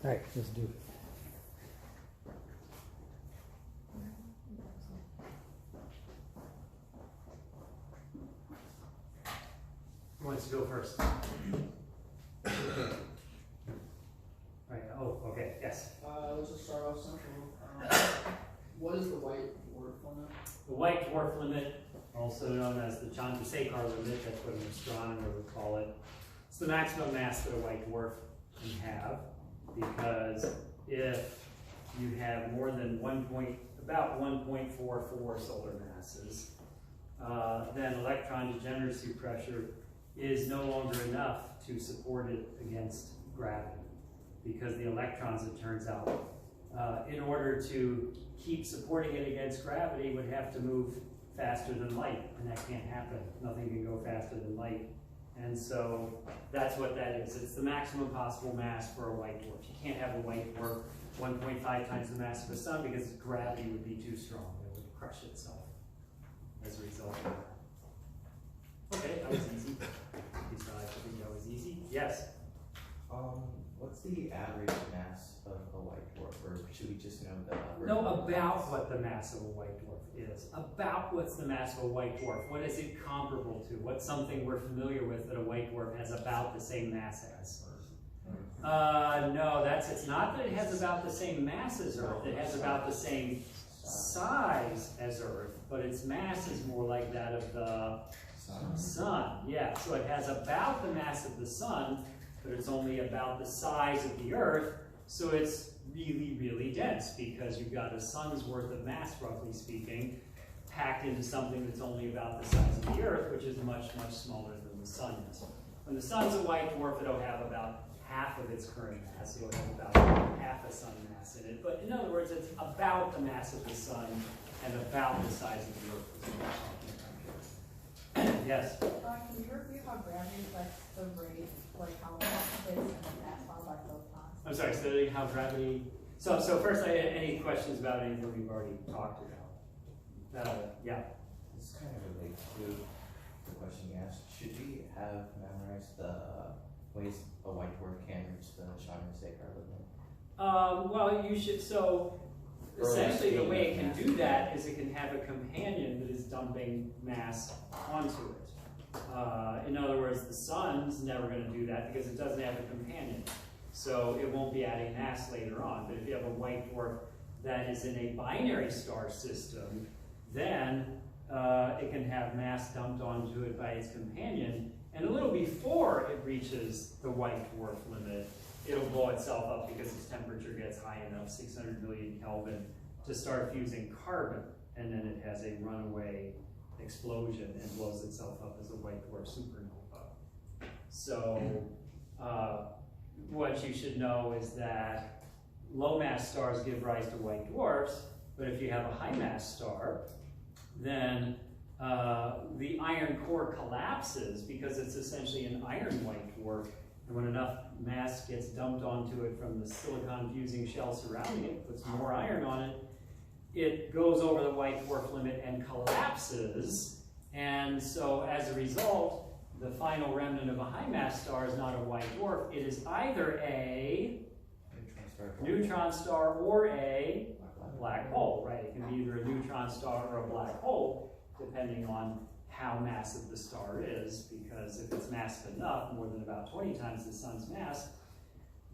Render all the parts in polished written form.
All right, let's do it. Who wants to go first? Right. Oh, okay. Yes. Let's just start off simple. What is the white dwarf limit? The white dwarf limit, also known as the Chandrasekhar limit, that's what an astronomer would call it. It's the maximum mass that a white dwarf can have, because if you have more than about 1.44 solar masses, then electron degeneracy pressure is no longer enough to support it against gravity, because the electrons, it turns out, in order to keep supporting it against gravity, would have to move faster than light, and that can't happen. Nothing can go faster than light. And so that's what that is. It's the maximum possible mass for a white dwarf. You can't have a white dwarf 1.5 times the mass of the sun, because gravity would be too strong. It would crush itself as a result of that. Okay, that was easy. Besides, I think that was easy. Yes? What's the average mass of a white dwarf, or should we just know the No, about what the mass of a white dwarf is. About what's the mass of a white dwarf. What is it comparable to? What's something we're familiar with that a white dwarf has about the same mass as? No, it's not that it has about the same mass as Earth. It has about the same size as Earth, but its mass is more like that of the sun. Yeah, so it has about the mass of the sun, but it's only about the size of the Earth, so it's really, really dense, because you've got a sun's worth of mass, roughly speaking, packed into something that's only about the size of the Earth, which is much, much smaller than the sun is. When the sun's a white dwarf, it'll have about half of its current mass. It'll have about half a sun mass in it. But in other words, it's about the mass of the sun and about the size of the Earth, is what we're talking about here. Yes? Can you review how gravity affects the rate, like how fast it is and the mass followed by photons? I'm sorry, so how gravity... So first, any questions about anything we've already talked about? Yeah? This kind of relates to the question you asked. Should we have memorized the ways a white dwarf can reach the Chandrasekhar limit? Well, you should. So essentially, the way it can do that is it can have a companion that is dumping mass onto it. In other words, the sun's never going to do that because it doesn't have a companion. So it won't be adding mass later on. But if you have a white dwarf that is in a binary star system, then it can have mass dumped onto it by its companion. And a little before it reaches the white dwarf limit, it'll blow itself up because its temperature gets high enough, 600 million Kelvin, to start fusing carbon. And then it has a runaway explosion and blows itself up as a white dwarf supernova. So what you should know is that low mass stars give rise to white dwarfs, but if you have a high mass star, then the iron core collapses because it's essentially an iron white dwarf, and when enough mass gets dumped onto it from the silicon fusing shell surrounding it, puts more iron on it, it goes over the white dwarf limit and collapses, and so as a result, the final remnant of a high mass star is not a white dwarf. It is either a neutron star or a black hole, right? It can be either a neutron star or a black hole, depending on how massive the star is, because if it's massive enough, more than about 20 times the sun's mass,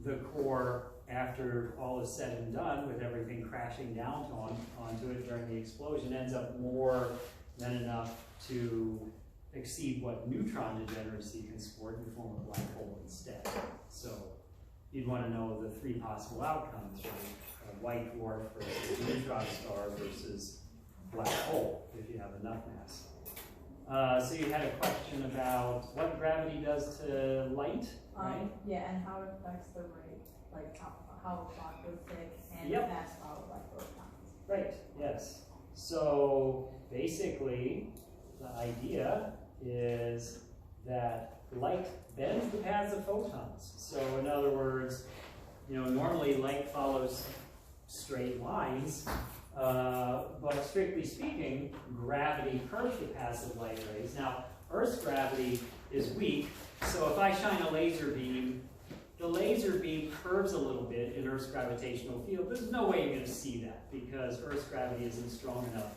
the core, after all is said and done, with everything crashing down onto it during the explosion, ends up more than enough to exceed what neutron degeneracy can support and form a black hole instead. So you'd want to know the three possible outcomes, right? A white dwarf versus neutron star versus black hole, if you have enough mass. So you had a question about what gravity does to light, right? Yeah, and how it affects the rate, like how a clock goes thick and Yep. mass followed by photons. Right, yes. So basically, the idea is that light bends the paths of photons. So in other words, normally light follows straight lines, but strictly speaking, gravity curves the paths of light rays. Now, Earth's gravity is weak, so if I shine a laser beam the laser beam curves a little bit in Earth's gravitational field, there's no way you're going to see that because Earth's gravity isn't strong enough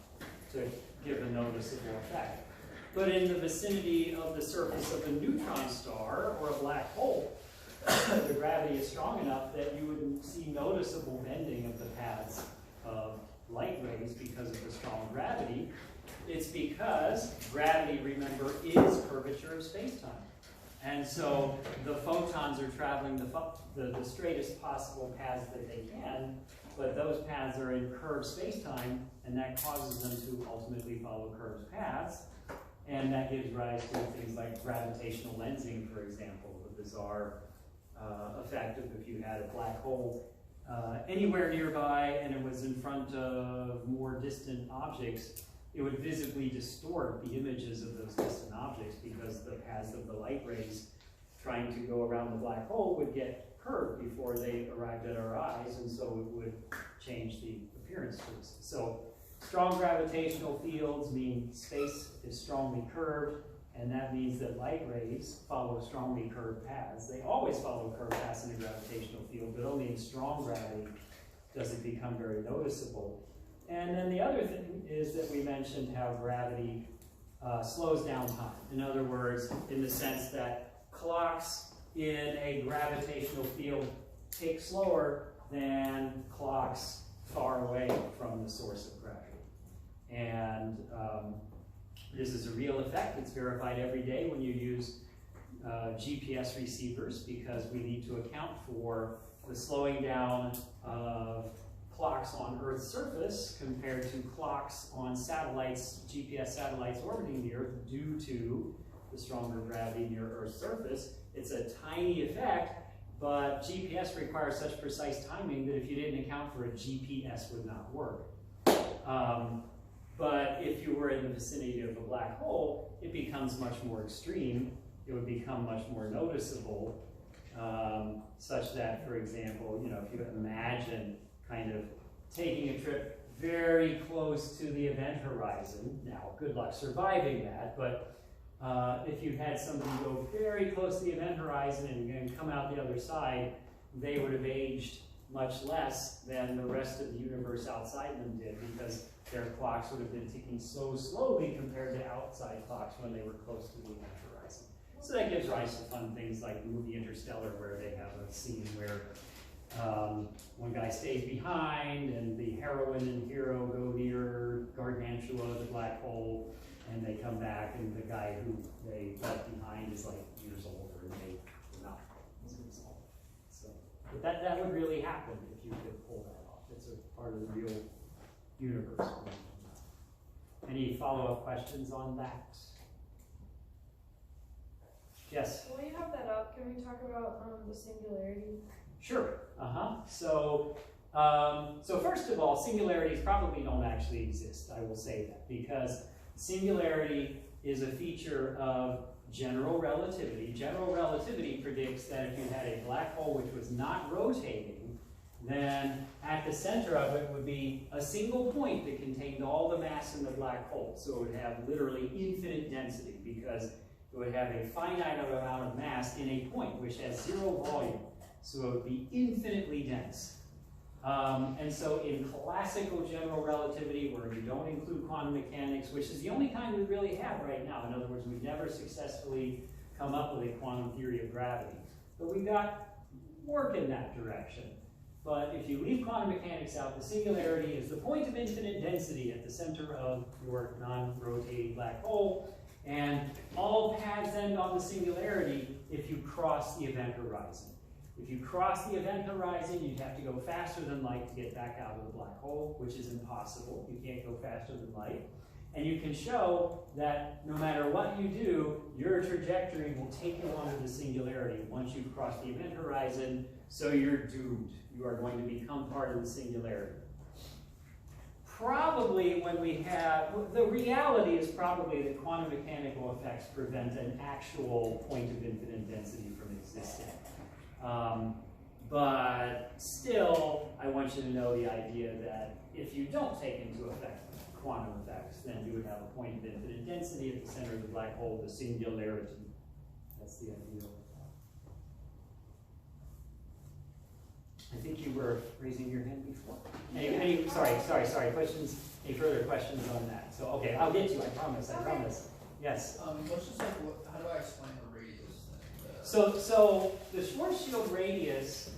to give a noticeable effect. But in the vicinity of the surface of a neutron star or a black hole, the gravity is strong enough that you would see noticeable bending of the paths of light rays because of the strong gravity. It's because gravity, remember, is curvature of space-time. And so the photons are traveling the straightest possible paths that they can, but those paths are in curved space-time, and that causes them to ultimately follow curved paths. And that gives rise to things like gravitational lensing, for example, the bizarre effect of if you had a black hole anywhere nearby and it was in front of more distant objects, it would visibly distort the images of those distant objects because the paths of the light rays trying to go around the black hole would get curved before they arrived at our eyes, and so it would change the appearance to us. So strong gravitational fields mean space is strongly curved, and that means that light rays follow strongly curved paths. They always follow curved paths in a gravitational field, but only in strong gravity does it become very noticeable. And then the other thing is that we mentioned how gravity slows down time. In other words, in the sense that clocks in a gravitational field take slower than clocks far away from the source of gravity. And this is a real effect. It's verified every day when you use GPS receivers, because we need to account for the slowing down of clocks on Earth's surface compared to clocks on satellites, GPS satellites orbiting the Earth due to the stronger gravity near Earth's surface. It's a tiny effect, but GPS requires such precise timing that if you didn't account for it, GPS would not work. But if you were in the vicinity of a black hole, it becomes much more extreme. It would become much more noticeable, such that, for example, if you imagine kind of taking a trip very close to the event horizon. Now, good luck surviving that, but if you had somebody go very close to the event horizon and come out the other side, they would have aged much less than the rest of the universe outside them did, because their clocks would have been ticking so slowly compared to outside clocks when they were close to the event horizon. So that gives rise to fun things like the movie Interstellar, where they have a scene where one guy stays behind and the heroine and hero go near Gargantua, the black hole, and they come back and the guy who they left behind is like years older and they were not as a result. So, but that would really happen if you could pull that off. It's a part of the real universe. Any follow-up questions on that? Yes? While you have that up, can we talk about the singularity? Sure. So first of all, singularities probably don't actually exist. I will say that, because singularity is a feature of general relativity. General relativity predicts that if you had a black hole which was not rotating, then at the center of it would be a single point that contained all the mass in the black hole. So it would have literally infinite density, because it would have a finite amount of mass in a point which has zero volume. So it would be infinitely dense. And so in classical general relativity, where you don't include quantum mechanics, which is the only kind we really have right now, in other words, we've never successfully come up with a quantum theory of gravity, but we got work in that direction. But if you leave quantum mechanics out, the singularity is the point of infinite density at the center of your non-rotating black hole, and all paths end on the singularity if you cross the event horizon. If you cross the event horizon, you'd have to go faster than light to get back out of the black hole, which is impossible. You can't go faster than light. And you can show that no matter what you do, your trajectory will take you onto the singularity once you cross the event horizon, so you're doomed. You are going to become part of the singularity. Probably when we have, the reality is probably that quantum mechanical effects prevent an actual point of infinite density from existing. But still, I want you to know the idea that if you don't take into effect quantum effects, then you would have a point of infinite density at the center of the black hole, the singularity. That's the idea. I think you were raising your hand before. Sorry, questions, any further questions on that? So, okay, I'll get to you, I promise. Yes. What's just like, how do I explain the radius then? So the Schwarzschild radius,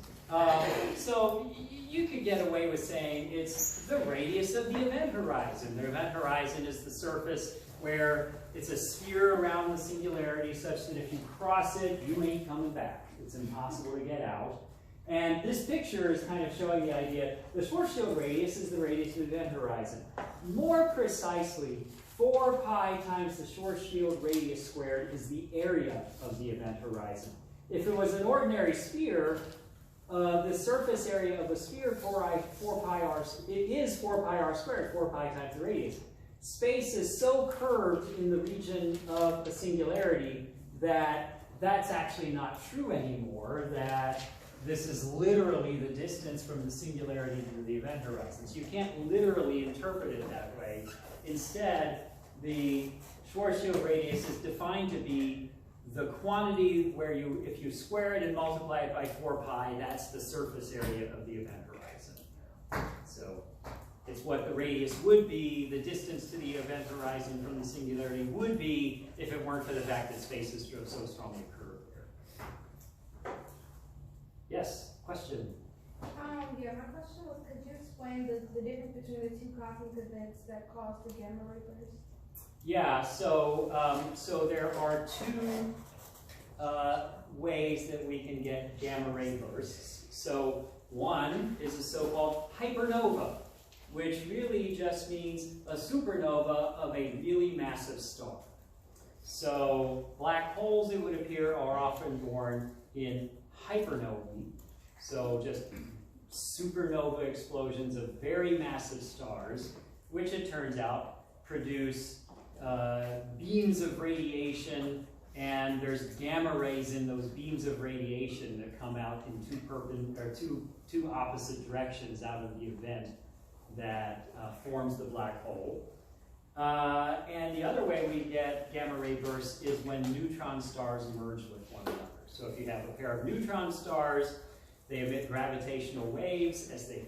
so you could get away with saying it's the radius of the event horizon. The event horizon is the surface where it's a sphere around the singularity such that if you cross it, you ain't coming back. It's impossible to get out. And this picture is kind of showing the idea, the Schwarzschild radius is the radius of the event horizon. More precisely, 4 pi times the Schwarzschild radius squared is the area of the event horizon. If it was an ordinary sphere, the surface area of a sphere, 4 pi r, it is 4 pi r squared, 4 pi times the radius. Space is so curved in the region of the singularity that that's actually not true anymore, that this is literally the distance from the singularity to the event horizon. So you can't literally interpret it that way. Instead, the Schwarzschild radius is defined to be the quantity where if you square it and multiply it by 4 pi, that's the surface area of the event horizon. So it's what the radius would be, the distance to the event horizon from the singularity would be if it weren't for the fact that space is so strongly curved there. Yes, question? Yeah, my question was, could you explain the difference between the two cosmic events that cause the gamma ray burst? Yeah, so there are two ways that we can get gamma ray bursts. So one is a so-called hypernova, which really just means a supernova of a really massive star. So black holes, it would appear, are often born in hypernovae. So just supernova explosions of very massive stars, which it turns out produce beams of radiation, and there's gamma rays in those beams of radiation that come out in two opposite directions out of the event that forms the black hole. And the other way we get gamma ray bursts is when neutron stars merge with one another. So if you have a pair of neutron stars, they emit gravitational waves as they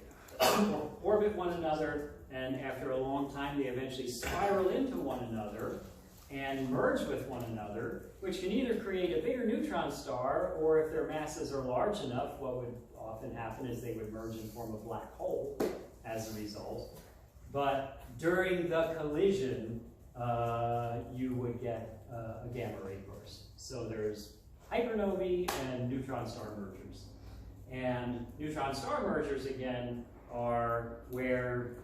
orbit one another, and after a long time they eventually spiral into one another and merge with one another, which can either create a bigger neutron star, or if their masses are large enough, what would often happen is they would merge and form a black hole as a result. But during the collision, you would get a gamma ray burst. So there's hypernovae and neutron star mergers. And neutron star mergers, again, are where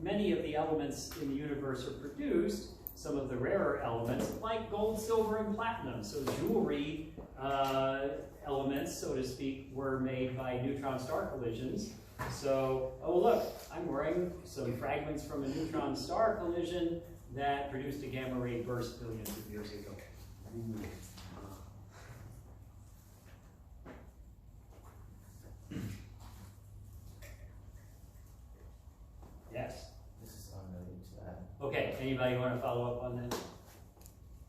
many of the elements in the universe are produced, some of the rarer elements, like gold, silver, and platinum. So jewelry elements, so to speak, were made by neutron star collisions. So, oh look, I'm wearing some fragments from a neutron star collision that produced a gamma ray burst billions of years ago. Yes? This is unrelated to that. Okay, anybody want to follow up on that?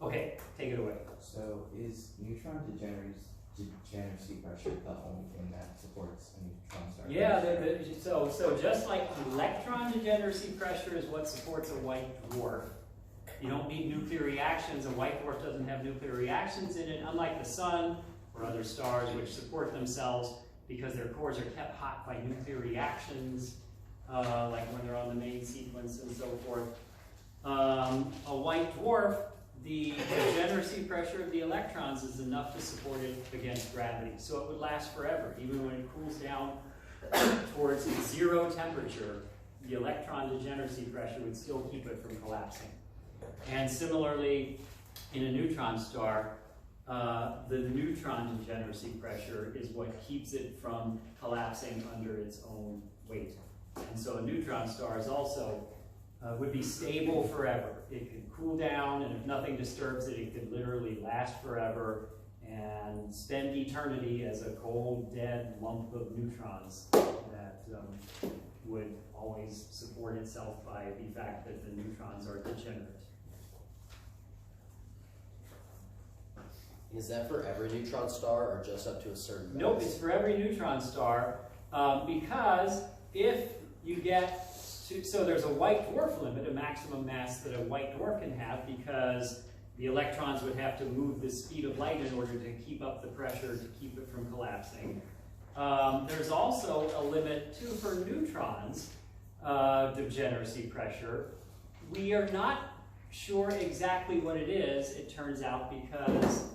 Okay, take it away. So is neutron degeneracy pressure the only thing that supports a neutron star? Yeah, so just like electron degeneracy pressure is what supports a white dwarf. You don't need nuclear reactions. A white dwarf doesn't have nuclear reactions in it, unlike the sun or other stars which support themselves because their cores are kept hot by nuclear reactions, like when they're on the main sequence and so forth. A white dwarf, the degeneracy pressure of the electrons is enough to support it against gravity. So it would last forever. Even when it cools down towards zero temperature, the electron degeneracy pressure would still keep it from collapsing. And similarly, in a neutron star, the neutron degeneracy pressure is what keeps it from collapsing under its own weight. And so a neutron star is also would be stable forever. It could cool down, and if nothing disturbs it, it could literally last forever and spend eternity as a cold, dead lump of neutrons that would always support itself by the fact that the neutrons are degenerate. Is that for every neutron star or just up to a certain mass? Nope, it's for every neutron star, because if you get to, so there's a white dwarf limit, a maximum mass that a white dwarf can have, because the electrons would have to move the speed of light in order to keep up the pressure to keep it from collapsing. There's also a limit too for neutrons, degeneracy pressure. We are not sure exactly what it is, it turns out, because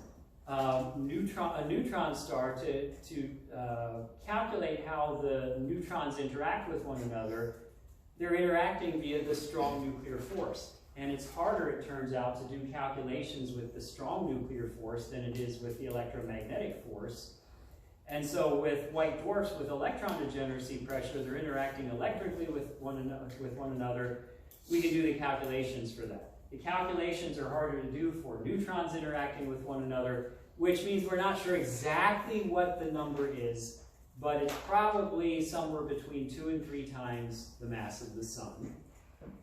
a neutron star, to calculate how the neutrons interact with one another, they're interacting via the strong nuclear force. And it's harder, it turns out, to do calculations with the strong nuclear force than it is with the electromagnetic force. And so with white dwarfs with electron degeneracy pressure, they're interacting electrically with one another. We can do the calculations for that. The calculations are harder to do for neutrons interacting with one another, which means we're not sure exactly what the number is, but it's probably somewhere between 2 and 3 times the mass of the sun.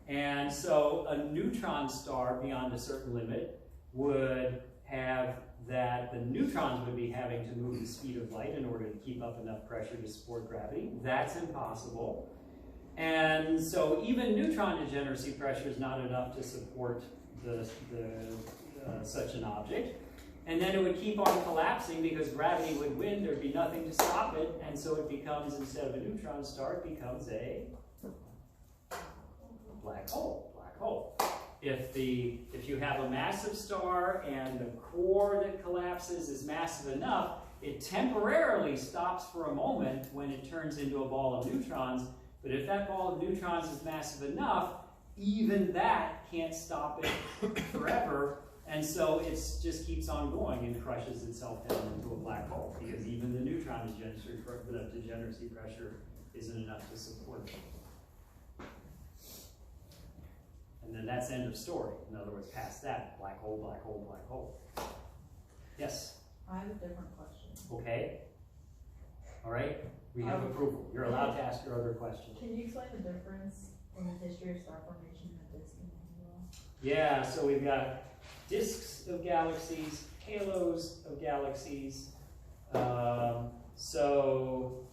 And so a neutron star beyond a certain limit would have that the neutrons would be having to move the speed of light in order to keep up enough pressure to support gravity. That's impossible. And so even neutron degeneracy pressure is not enough to support such an object. And then it would keep on collapsing because gravity would win, there'd be nothing to stop it, and so it becomes, instead of a neutron star, it becomes a black hole. If you have a massive star and the core that collapses is massive enough, it temporarily stops for a moment when it turns into a ball of neutrons. But if that ball of neutrons is massive enough, even that can't stop it forever. And so it just keeps on going and crushes itself down into a black hole, because even the neutron degeneracy pressure isn't enough to support it. And then that's end of story. In other words, past that, black hole, black hole, black hole. Yes? I have a different question. Okay. All right. We have approval. You're allowed to ask your other question. Can you explain the difference in the history of star formation and the disk and the halo? Yeah, so we've got disks of galaxies, halos of galaxies. So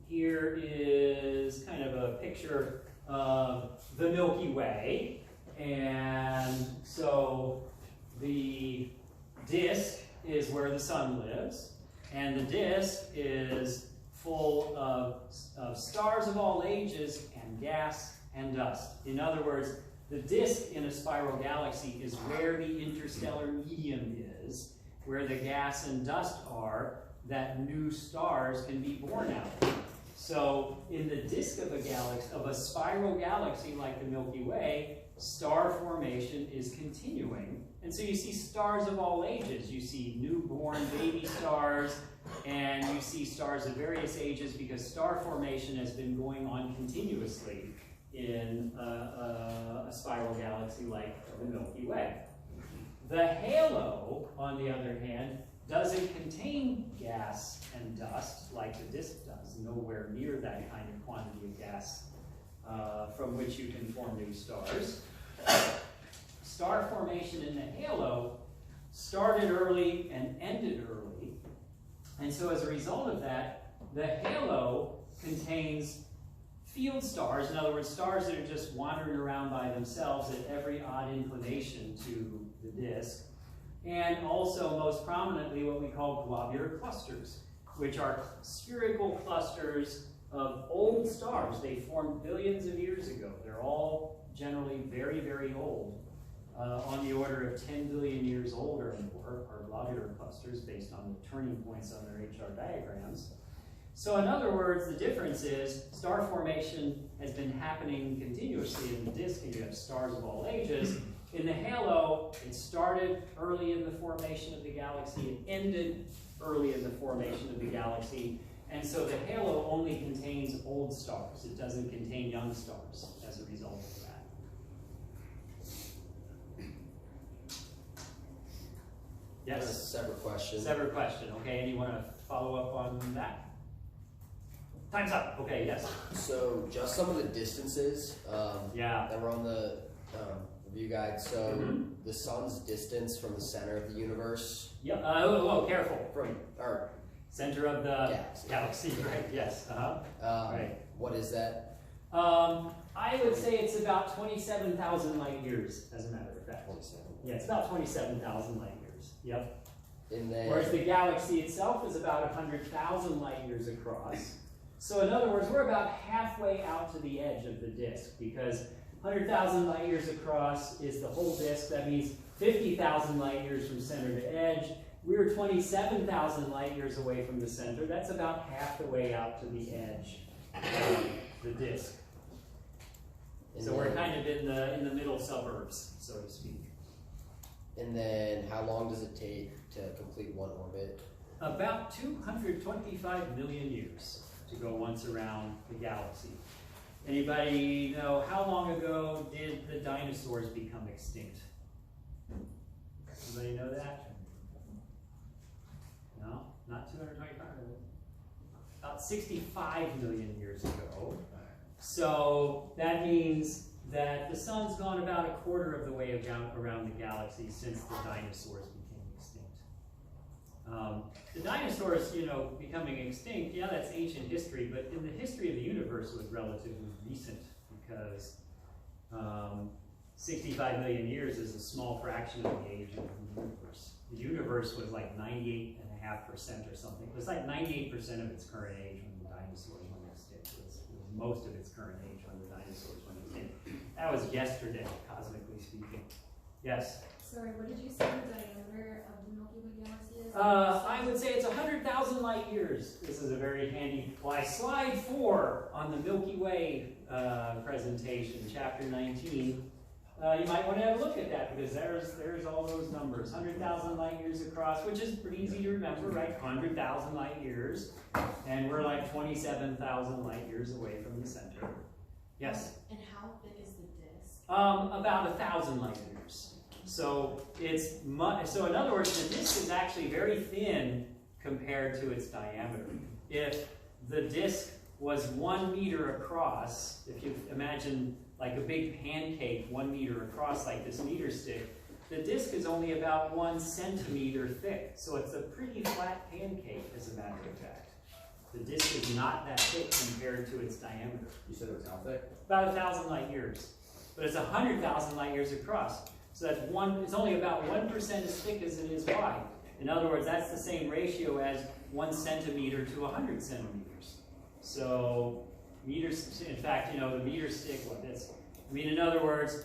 here is kind of a picture of the Milky Way. And so the disk is where the sun lives, and the disk is full of stars of all ages and gas and dust. In other words, the disk in a spiral galaxy is where the interstellar medium is, where the gas and dust are that new stars can be born out of. So in the disk of a spiral galaxy like the Milky Way, star formation is continuing. And so you see stars of all ages. You see newborn baby stars, and you see stars of various ages, because star formation has been going on continuously in a spiral galaxy like the Milky Way. The halo, on the other hand, doesn't contain gas and dust like the disk does, nowhere near that kind of quantity of gas from which you can form new stars. Star formation in the halo started early and ended early, and so as a result of that, the halo contains field stars, in other words, stars that are just wandering around by themselves at every odd inclination to the disk, and also most prominently what we call globular clusters, which are spherical clusters of old stars. They formed billions of years ago. They're all generally very, very old, on the order of 10 billion years old or more, are globular clusters based on the turning points on their HR diagrams. So in other words, the difference is star formation has been happening continuously in the disk, and you have stars of all ages. In the halo, it started early in the formation of the galaxy, it ended early in the formation of the galaxy, and so the halo only contains old stars. It doesn't contain young stars as a result of that. Yes? That's a separate question. Separate question. Okay, and you want to follow up on that? Time's up. Okay, yes. So just some of the distances Yeah. that were on the Review guide. So Mhm. the sun's distance from the center of the universe Yep. Careful. from our Center of the galaxy. galaxy, right? Yes. Right. What is that? I would say it's about 27,000 light years, as a matter of fact. 27. Yeah, it's about 27,000 light years. Yep. And then Whereas the galaxy itself is about 100,000 light years across. So in other words, we're about halfway out to the edge of the disk, because 100,000 light years across is the whole disk. That means 50,000 light years from center to edge. We're 27,000 light years away from the center. That's about half the way out to the edge of the disk. and So we're then- kind of in the middle suburbs, so to speak. And then how long does it take to complete one orbit? About 225 million years to go once around the galaxy. Anybody know how long ago did the dinosaurs become extinct? Anybody know that? No, not 225. About 65 million years ago. So that means that the sun's gone about a quarter of the way around the galaxy since the dinosaurs became extinct. The dinosaurs, becoming extinct, yeah, that's ancient history, but in the history of the universe it was relatively recent, because 65 million years is a small fraction of the age of the universe. The universe was like 98.5% or something. It was like 98% of its current age when the dinosaurs went extinct. It was most of its current age when the dinosaurs went extinct. That was yesterday, cosmically speaking. Yes? Sorry, what did you say the diameter of the Milky Way galaxy is? I would say it's 100,000 light years. This is a very handy, slide 4 on the Milky Way presentation, chapter 19. You might want to have a look at that, because there's all those numbers. 100,000 light years across, which is pretty easy to remember, right? 100,000 light years. And we're like 27,000 light years away from the center. Yes? And how big is the disk? About 1,000 light years. So so in other words, the disk is actually very thin compared to its diameter. If the disk was 1 meter across, if you imagine like a big pancake 1 meter across, like this meter stick, the disk is only about 1 centimeter thick. So it's a pretty flat pancake, as a matter of fact. The disk is not that thick compared to its diameter. You said it was how thick? About 1,000 light years. But it's 100,000 light years across. So that's it's only about 1% as thick as it is wide. In other words, that's the same ratio as 1 centimeter to 100 centimeters. So meters, in fact, the meter stick, in other words,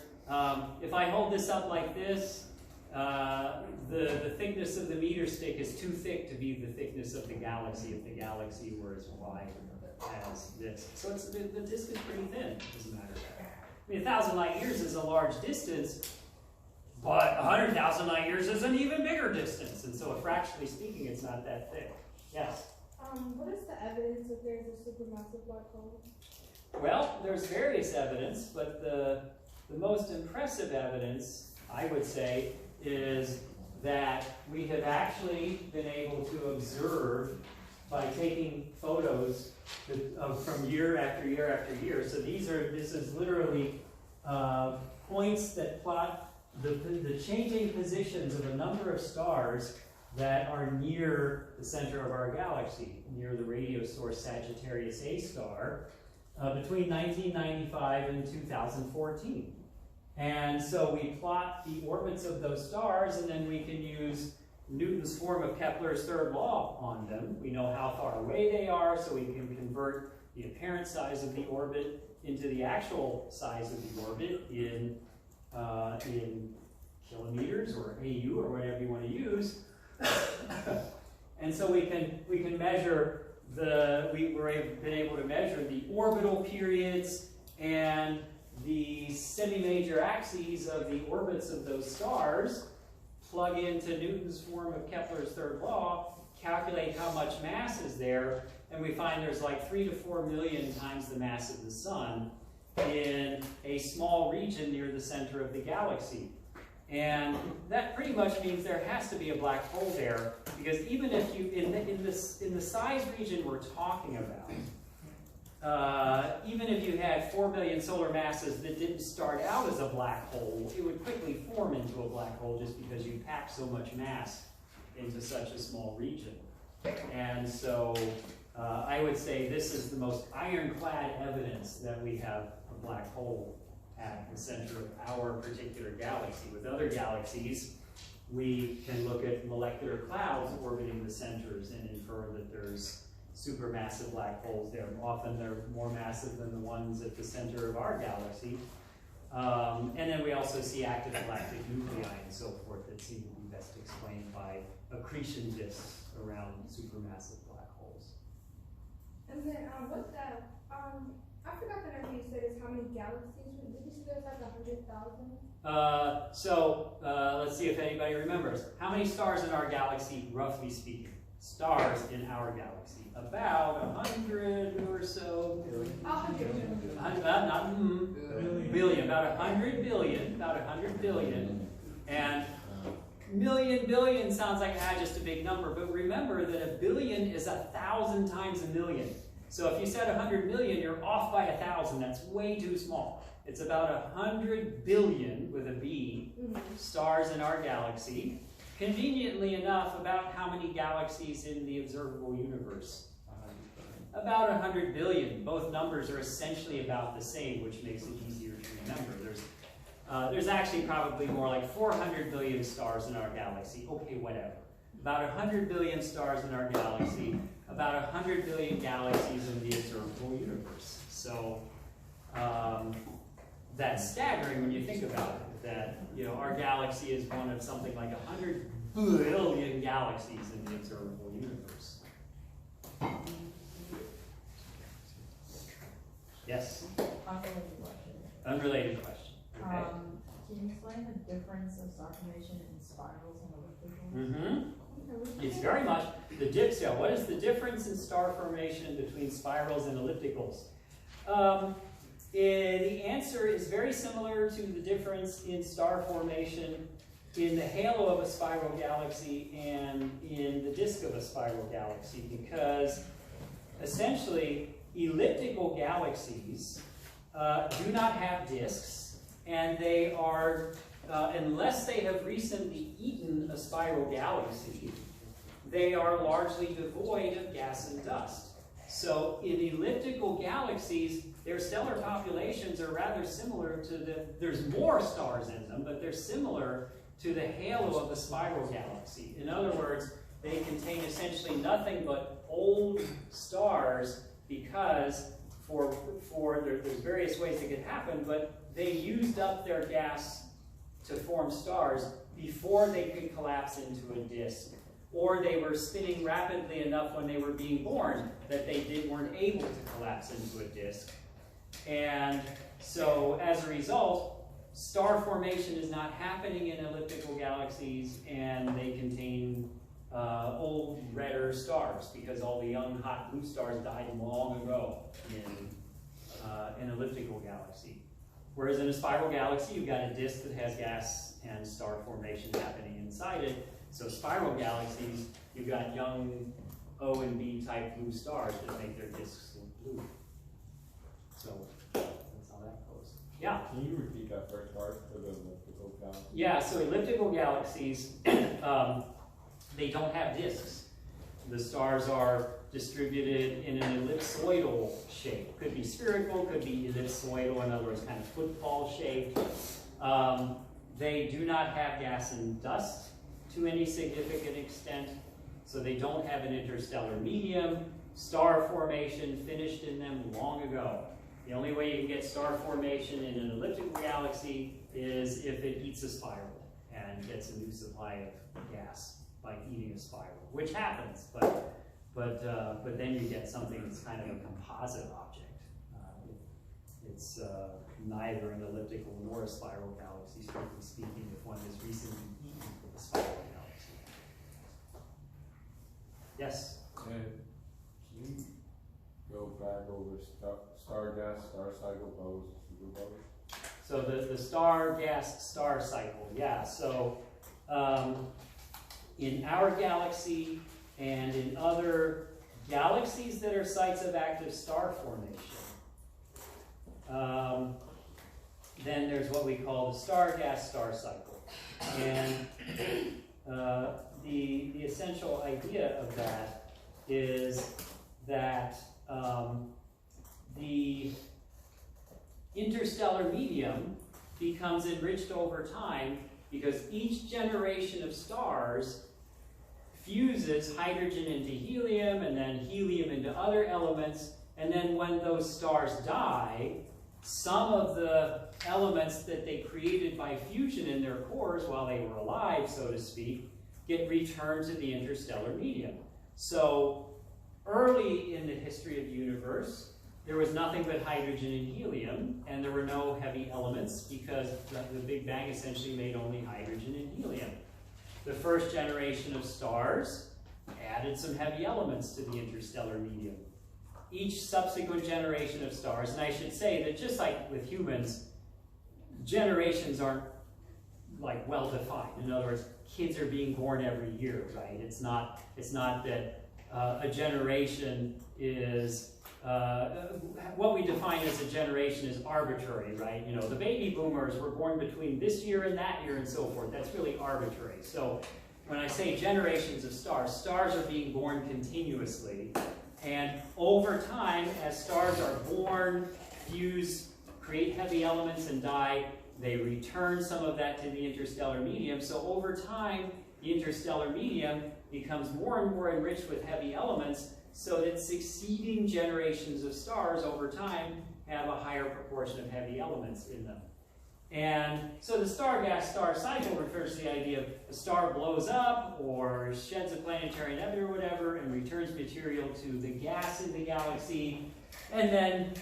if I hold this up like this, the thickness of the meter stick is too thick to be the thickness of the galaxy if the galaxy were as wide as this. So the disk is pretty thin, as a matter of fact. 1,000 light years is a large distance, but 100,000 light years is an even bigger distance. And so, fractionally speaking, it's not that thick. Yes? What is the evidence that there's a supermassive black hole? Well, there's various evidence, but the most impressive evidence, I would say, is that we have actually been able to observe by taking photos from year after year after year. So this is literally points that plot the changing positions of a number of stars that are near the center of our galaxy, near the radio source Sagittarius A star, between 1995 and 2014. And so we plot the orbits of those stars, and then we can use Newton's form of Kepler's third law on them. We know how far away they are, so we can convert the apparent size of the orbit into the actual size of the orbit in kilometers or AU or whatever you want to use. And so we can measure been able to measure the orbital periods and the semi-major axes of the orbits of those stars, plug into Newton's form of Kepler's third law, calculate how much mass is there, and we find there's like 3 to 4 million times the mass of the sun in a small region near the center of the galaxy. And that pretty much means there has to be a black hole there, because even if you, in the size region we're talking about, even if you had 4 billion solar masses that didn't start out as a black hole, it would quickly form into a black hole just because you pack so much mass into such a small region. And so I would say this is the most ironclad evidence that we have a black hole at the center of our particular galaxy. With other galaxies, we can look at molecular clouds orbiting the centers and infer that there's supermassive black holes there. Often they're more massive than the ones at the center of our galaxy. And then we also see active galactic nuclei and so forth that seem to be best explained by accretion disks around supermassive black holes. And then, what's that, I forgot the number you said is how many galaxies, did you say there's like 100,000? Let's see if anybody remembers. How many stars in our galaxy, roughly speaking? Stars in our galaxy. About 100 or so billion. 100 million. Billion. About 100 billion. About 100 billion. And million, billion sounds like just a big number, but remember that a billion is 1,000 times a million. So if you said 100 million, you're off by 1,000. That's way too small. It's about 100 billion, with a B, stars in our galaxy. Conveniently enough, about how many galaxies in the observable universe? About 100 billion. Both numbers are essentially about the same, which makes it easier to remember. There's actually probably more like 400 billion stars in our galaxy. Okay, whatever. About 100 billion stars in our galaxy, about 100 billion galaxies in the observable universe. So that's staggering when you think about it, that our galaxy is one of something like 100 billion galaxies in the observable universe. Yes? Unrelated question. Unrelated question. Okay. Can you explain the difference of star formation in spirals and ellipticals? It's very much the dipsail. What is the difference in star formation between spirals and ellipticals? The answer is very similar to the difference in star formation in the halo of a spiral galaxy and in the disk of a spiral galaxy, because essentially elliptical galaxies do not have disks, and they are, unless they have recently eaten a spiral galaxy, they are largely devoid of gas and dust. So in elliptical galaxies, their stellar populations are rather similar to there's more stars in them, but they're similar to the halo of a spiral galaxy. In other words, they contain essentially nothing but old stars, because there's various ways it could happen, but they used up their gas to form stars before they could collapse into a disk, or they were spinning rapidly enough when they were being born that they weren't able to collapse into a disk. And so as a result, star formation is not happening in elliptical galaxies, and they contain old, redder stars, because all the young, hot blue stars died long ago in an elliptical galaxy. Whereas in a spiral galaxy, you've got a disk that has gas and star formation happening inside it. So spiral galaxies, you've got young O and B type blue stars that make their disks blue. So that's how that goes. Yeah? Can you repeat that first part for the elliptical galaxy? Yeah, so elliptical galaxies, they don't have disks. The stars are distributed in an ellipsoidal shape. Could be spherical, could be ellipsoidal, in other words, kind of football shaped. They do not have gas and dust to any significant extent, so they don't have an interstellar medium. Star formation finished in them long ago. The only way you can get star formation in an elliptical galaxy is if it eats a spiral and gets a new supply of gas by eating a spiral, which happens, but then you get something that's kind of a composite object. It's neither an elliptical nor a spiral galaxy, strictly speaking, if one has recently eaten a spiral galaxy. Yes? And can you go back over star gas, star cycle, bubbles, super bubbles? So the star gas star cycle, yeah. So in our galaxy and in other galaxies that are sites of active star formation. Then there's what we call the star-gas star cycle. And the essential idea of that is that the interstellar medium becomes enriched over time because each generation of stars fuses hydrogen into helium and then helium into other elements, and then when those stars die, some of the elements that they created by fusion in their cores while they were alive, so to speak, get returned to the interstellar medium. So early in the history of the universe, there was nothing but hydrogen and helium, and there were no heavy elements because the Big Bang essentially made only hydrogen and helium. The first generation of stars added some heavy elements to the interstellar medium. Each subsequent generation of stars, and I should say that just like with humans, generations aren't like well defined. In other words, kids are being born every year, right? It's not that a generation is what we define as a generation is arbitrary, right? You know, the baby boomers were born between this year and that year and so forth. That's really arbitrary. So when I say generations of stars, stars are being born continuously. And over time, as stars are born, fuse, create heavy elements and die, they return some of that to the interstellar medium. So over time, the interstellar medium becomes more and more enriched with heavy elements so that succeeding generations of stars over time have a higher proportion of heavy elements in them. And so the star-gas star cycle refers to the idea of a star blows up or sheds a planetary nebula or whatever and returns material to the gas in the galaxy. And then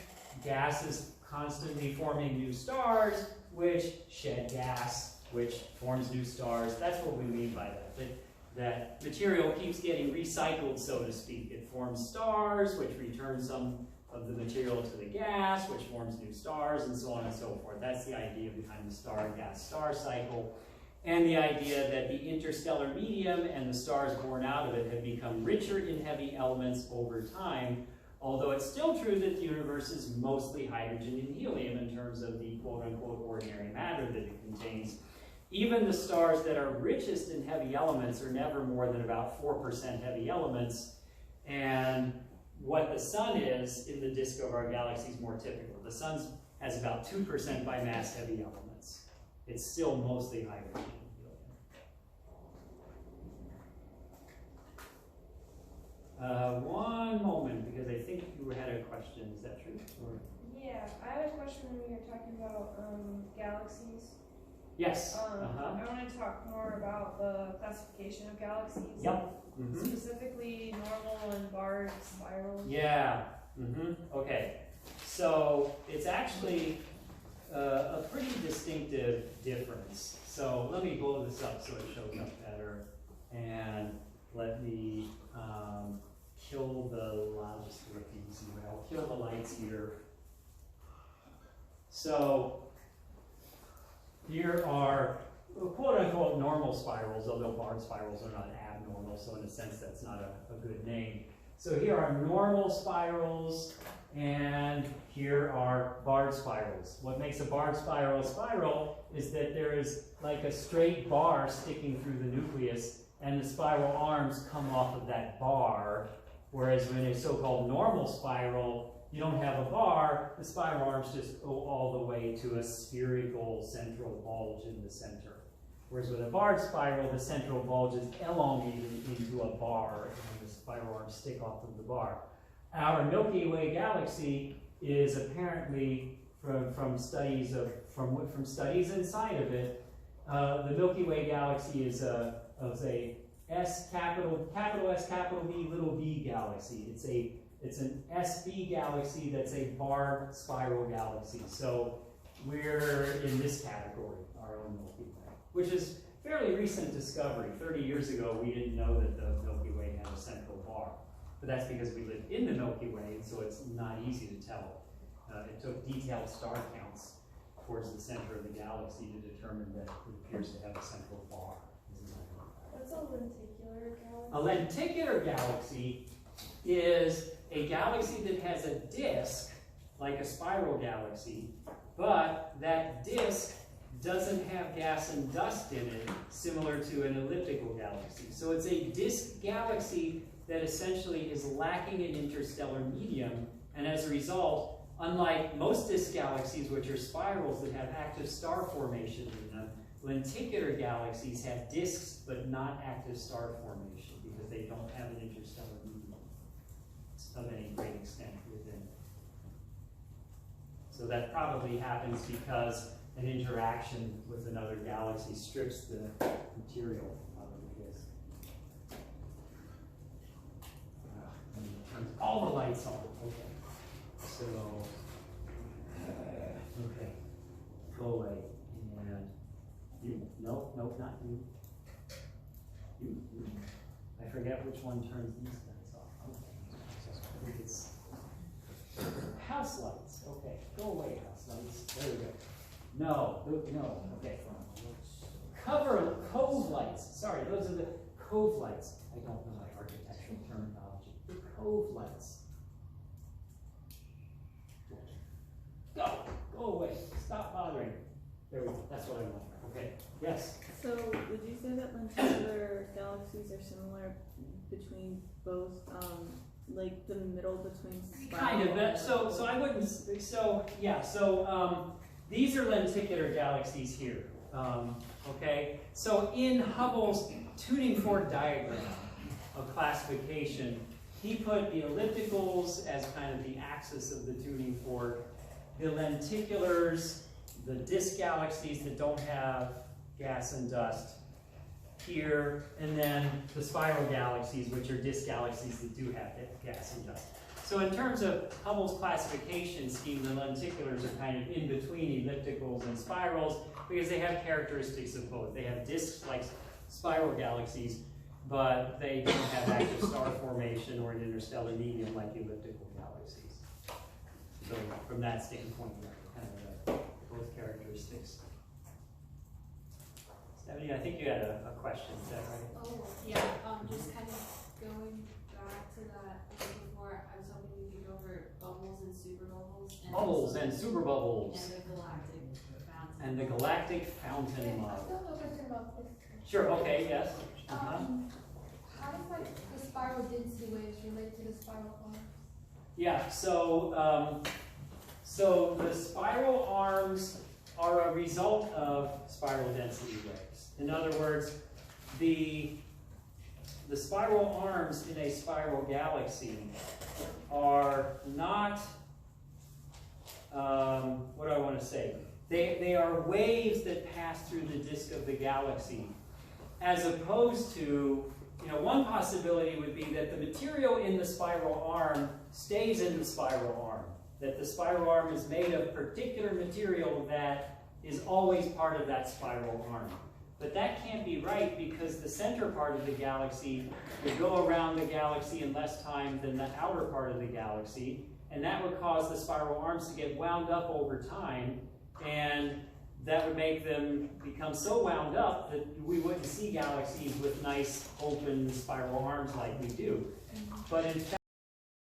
gas is constantly forming new stars, which shed gas, which forms new stars. That's what we mean by that. That material keeps getting recycled, so to speak. It forms stars, which return some of the material to the gas, which forms new stars, and so on and so forth. That's the idea behind the star-gas-star cycle, and the idea that the interstellar medium and the stars born out of it have become richer in heavy elements over time, although it's still true that the universe is mostly hydrogen and helium in terms of the quote-unquote ordinary matter that it contains. Even the stars that are richest in heavy elements are never more than about 4% heavy elements, and what the sun is in the disk of our galaxy is more typical. The sun has about 2% by mass heavy elements. It's still mostly hydrogen and helium. One moment, because I think you had a question. Is that true? Or? Yeah, I had a question when we were talking about galaxies. Yes. I want to talk more about the classification of galaxies. Yep. Specifically normal and barred spirals. Yeah. Okay. So it's actually a pretty distinctive difference. So let me blow this up so it shows up better. And let me kill the, I'll just do it the easy way. I'll kill the lights here. So here are quote-unquote normal spirals, although barred spirals are not abnormal, so in a sense that's not a good name. So here are normal spirals, and here are barred spirals. What makes a barred spiral a spiral is that there is like a straight bar sticking through the nucleus, and the spiral arms come off of that bar, whereas in a so-called normal spiral, you don't have a bar, the spiral arms just go all the way to a spherical central bulge in the center. Whereas with a barred spiral, the central bulge is elongated into a bar, and the spiral arms stick off of the bar. Our Milky Way galaxy is apparently, from studies inside of it, the Milky Way galaxy is a S capital S capital B little b galaxy. It's an SB galaxy that's a barred spiral galaxy. So we're in this category, our own Milky Way, which is fairly recent discovery. 30 years ago, we didn't know that the Milky Way had a central bar. But that's because we live in the Milky Way, and so it's not easy to tell. It took detailed star counts towards the center of the galaxy to determine that it appears to have a central bar. What's a lenticular galaxy? A lenticular galaxy is a galaxy that has a disk, like a spiral galaxy, but that disk doesn't have gas and dust in it, similar to an elliptical galaxy. So it's a disk galaxy that essentially is lacking in interstellar medium, and as a result, unlike most disk galaxies, which are spirals that have active star formation in them, lenticular galaxies have disks but not active star formation because they don't have an interstellar medium of any great extent within it. So that probably happens because an interaction with another galaxy strips the material out of the disk. Let me turn all the lights on. Okay. So, okay. Go away. And you. Nope, not you. You. I forget which one turns these lights off. Okay. I think it's house lights. Okay. Go away, house lights. There we go. No, okay. Cove lights. Sorry, those are the cove lights. I don't know my architectural terminology. The cove lights. Go away. Stop bothering. There we go. That's what I want. Okay. Yes. So, would you say that lenticular galaxies are similar between both, like the middle between spiral? Kind of. So I wouldn't. So yeah. So these are lenticular galaxies here. Okay. So in Hubble's tuning fork diagram of classification, he put the ellipticals as kind of the axis of the tuning fork, the lenticulars, the disk galaxies that don't have gas and dust here, and then the spiral galaxies, which are disk galaxies that do have gas and dust. So in terms of Hubble's classification scheme, the lenticulars are kind of in between ellipticals and spirals because they have characteristics of both. They have disks like spiral galaxies, but they don't have active star formation or an interstellar medium like elliptical galaxies. So from that standpoint, kind of both characteristics. Stephanie, I think you had a question, is that right? Oh, yeah, just kind of going back to that before, I was hoping you could go over bubbles and super bubbles. Bubbles and super bubbles. And the galactic fountain. And the galactic fountain model. I still have a question about this. Sure, okay, yes. How does like the spiral density waves relate to the spiral arms? Yeah, so the spiral arms are a result of spiral density waves. In other words, the spiral arms in a spiral galaxy are not, what do I want to say? They are waves that pass through the disk of the galaxy, as opposed to, one possibility would be that the material in the spiral arm stays in the spiral arm, that the spiral arm is made of particular material that is always part of that spiral arm. But that can't be right because the center part of the galaxy would go around the galaxy in less time than the outer part of the galaxy, and that would cause the spiral arms to get wound up over time, and that would make them become so wound up that we wouldn't see galaxies with nice open spiral arms like we do. But in fact,